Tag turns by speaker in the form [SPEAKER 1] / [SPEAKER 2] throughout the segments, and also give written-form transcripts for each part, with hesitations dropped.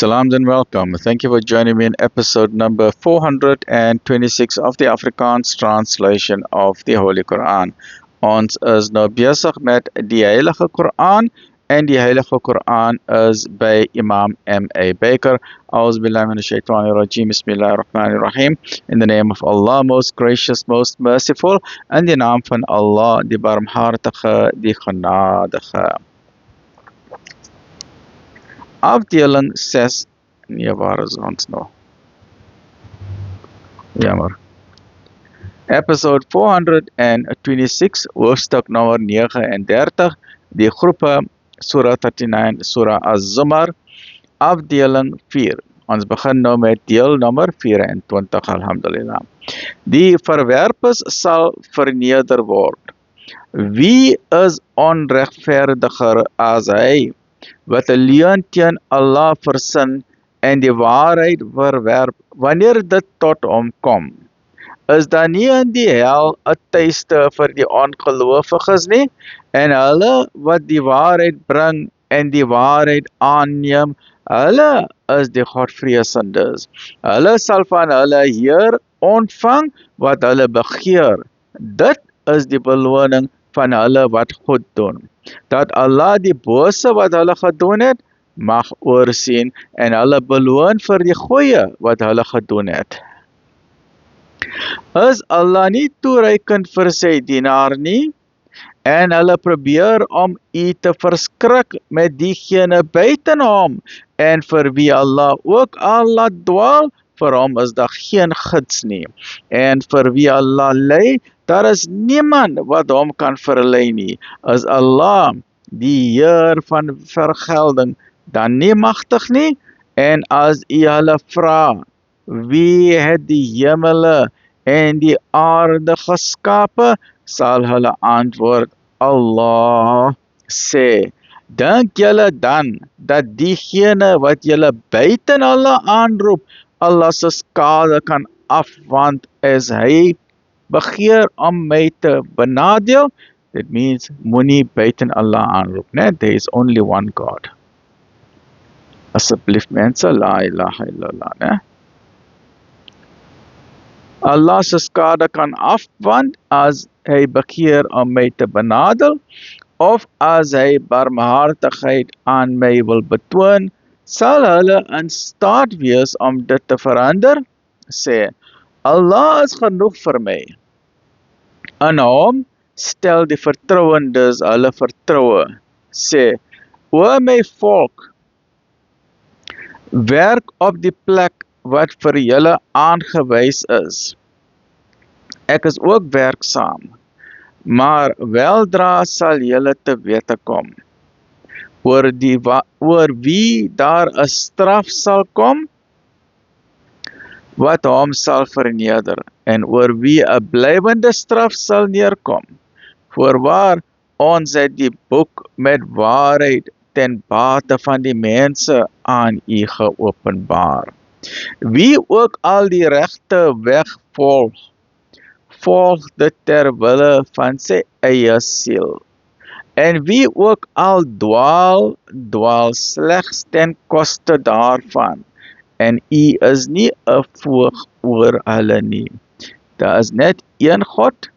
[SPEAKER 1] Salams and welcome. Thank you for joining me in episode number 426 of the Afrikaans translation of the Holy Quran. Ons is nou besig met die Heilige Quran en die Heilige Quran is by Imam M.A. Baker. Auzubillahi minash shaitani rajim. Bismillahir Rahmanir Rahim. In the name of Allah, most gracious, most merciful, in die naam van Allah, die barmhartige, die genadige. Afdeling 6, nee, waar is ons nou? Jammer. Episode 426, hoofstuk nummer 39, die groepe Surah 39, Surah Az-Zumar, afdeling 4. Ons begin nou met deel nummer 24, alhamdulillah. Die verwerpers sal verneder word. Wie is onregverdiger as hy, wat 'n leuen teen Allah versin en die waarheid verwerp wanneer dit tot hom kom? Is daar nie in die hel 'n tuiste vir die ongelowiges nie, en hulle wat die waarheid bring en die waarheid aanneem, hulle is die Godvreesendes. Hulle sal van hulle Heer ontvang wat hulle begeer. Dit is die beloning van hulle wat goed doen. Dat Allah die bose wat hulle gedoen het, mag oorsien en hulle beloon vir die goeie wat hulle gedoen het. Is Allah nie toereikend vir sy dienaar nie? En hulle probeer om u te verskrik met diegene buiten hom, en vir wie Allah ook al laat dwaal, vir hom is daar geen gids nie. En vir wie Allah lei, daar is niemand wat hom kan verlei nie. Is Allah, die Heer van vergelding, dan nie magtig nie? En as u hulle vra, wie het die hemele en die aarde geskape, sal hulle antwoord, Allah. Sê, dink julle dan, dat diegene wat julle buiten Allah aanroep, Allah se skade kan afwand as hy begeer om my te benadeel? That means, moenie buiten Allah aanroep, né? There is only one God. Asseblief mense, la ilaha illallah, né? Allah se skade kan afwand as hy begeer om my te benadeel, of as hy barmhartigheid aan my wil betoon, sal hulle in staat wees om dit te verander? Sê, Allah is genoeg vir my. In hom stel die vertrouendes hulle vertroue. Sê, o my volk, werk op die plek wat vir julle aangewys is. Ek is ook werksaam, maar weldra sal julle te wete kom. Oor wie daar 'n straf sal kom, wat hom sal verneder, en oor wie 'n blywende straf sal neerkom. Voorwaar, ons het die boek met waarheid ten bate van die mense aan u geopenbaar. Wie ook al die regte weg volg, volg dit ter wille van sy eie siel. En wie ook al dwaal, dwaal slegs ten koste daarvan. En u is nie 'n voog oor hulle nie. Daar is net een God.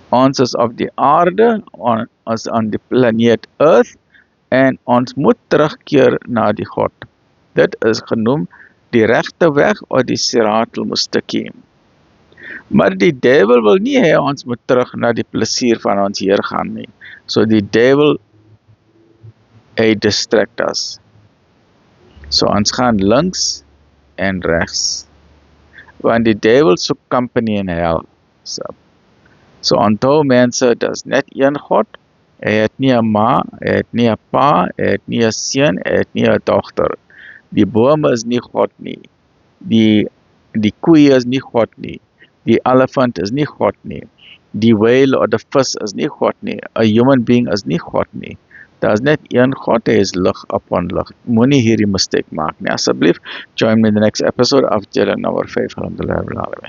[SPEAKER 1] Ons is op die aarde, ons aan die planeet Earth, en ons moet terugkeer na die God. Dit is genoem die regte weg of die Sirat al-Mustaqim. Maar die duivel wil nie hê ons moet terug na die plesier van ons Heer gaan nie. So die duivel, hy distract us. So ons gaan links en regs. Want die duivel soek company in hell. So onthou mense, dit is net een God. Hy het nie 'n ma, hy het nie 'n pa, hy het nie 'n seun, hy het nie 'n dogter. Die bome is nie God nie. Die koeie is nie God nie. Die elefant is nie God nie. Die whale of the vis is nie God nie. A human being is nie God nie. Daar is net een God, hy is lig upon lig. Moenie hierdie mistake maak nie. Asseblief, join me in the next episode of Afdeling number 5. Alhamdulillah.